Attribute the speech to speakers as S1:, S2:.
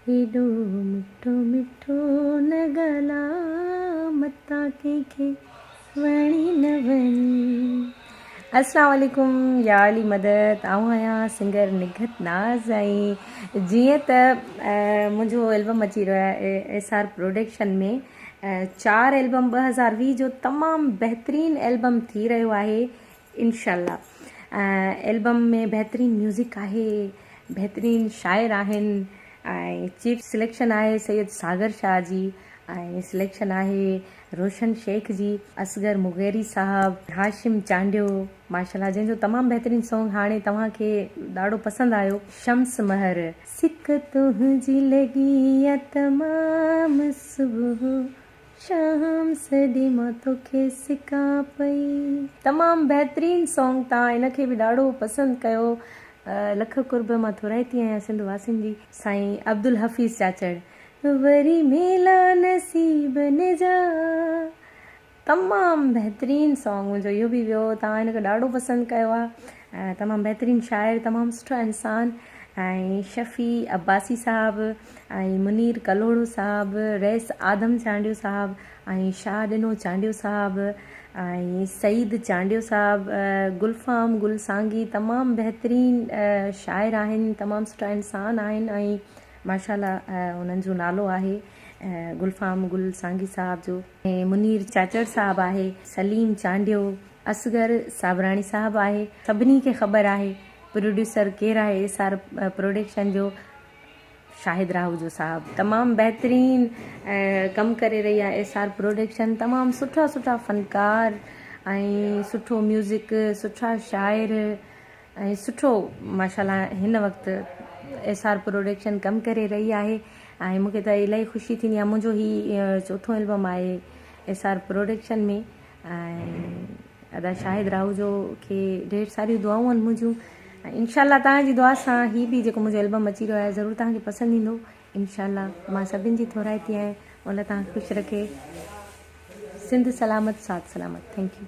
S1: हेॾो मिठो मिठो न ॻाल्हा मता कंहिंखे वणी न वणी। अस्सलाम वालेकुम या अली मदद। आऊं आहियां सिंगर निघत नाज़ ऐं जीअं त मुंहिंजो एल्बम अची रहियो आहे SR प्रोडक्शन में 4 एल्बम 2020 जो तमामु बहितरीनु एल्बम थी रहियो आहे इंशाल्लाह। एल्बम में बहितरीनु म्यूज़िक आहे, बहितरीनु शाइर आहिनि ऐं चीफ सिलेक्शन आहे सैयद सागर शाह जी ऐं सिलेक्शन आहे रोशन शेख जी, असगर मुगेरी साहब, हाशिम चांडियो माशाल्लाह, जंहिंजो तमामु बहितरीनु सॉन्ग हाणे तव्हांखे ॾाढो पसंदि आयो, शम्स महर। सिक तुंहिंजी लॻी आहे तमामु सुबुह शाम सॼी मां तोखे सिकां पई। तमामु बहितरीनु सॉन्ग, तव्हां इनखे बि ॾाढो पसंदि कयो। लख कुर्ब मां थोराइती आहियां सिंध वासियुनि जी। साईं अब्दुल हफ़ीज़ चाचड़ वरी मेला नसीबनि जा, तमामु बहितरीनु सॉन्ग मुंहिंजो इहो बि वियो, तव्हां हिनखे ॾाढो पसंदि कयो आहे। तमामु बहितरीनु शाइर, तमामु सुठो इंसानु, ऐं शफ़ी अब्बासी साहिबु ऐं मुनीर कलोड़ो साहिबु, रैस आदम चांडियो साहिबु ऐं शाह ॾिनो चांडियो साहिबु ऐं सईद चांडियो साहिबु, गुलफाम गुलसांगी, तमामु बहितरीनु शाइर आहिनि, तमामु सुठा इंसान आहिनि ऐं माशाल्लाह उन्हनि जो नालो आहे गुलफाम गुलसांगी साहिब जो। ऐं मुनीर चाचड़ साहिबु आहे, सलीम चांडियो, असगर साबराणी साहिबु आहे। सभिनी खे ख़बर आहे प्रोड्यूसर केरु आहे SR प्रोडक्शन जो, शाहिद राहूजो साहिबु। तमामु बहितरीनु कमु करे रही आहे SR प्रोडक्शन। तमामु सुठा सुठा फ़नकार ऐं सुठो म्यूज़िक, सुठा शाइर ऐं सुठो माशाल्लाह हिन वक़्तु SR प्रोडक्शन कमु करे रही आहे ऐं मूंखे त इलाही ख़ुशी थींदी आहे। मुंहिंजो ही चौथों एल्बम आहे SR प्रोडक्शन में ऐं अदा शाहिद राहूजो खे ढेर सारियूं दुआऊं आहिनि मुंहिंजूं। इंशाल्लाह तव्हांजी दुआ सां ही बि जेको मुंहिंजो एल्बम अची रहियो आहे ज़रूरु तव्हांखे पसंदि ईंदो इंशाल्लाह। मां सभिनि जी थोराइती आहियां, उन तव्हां ख़ुशि रखे। सिंध सलामत, साथ सलामत। Thank U.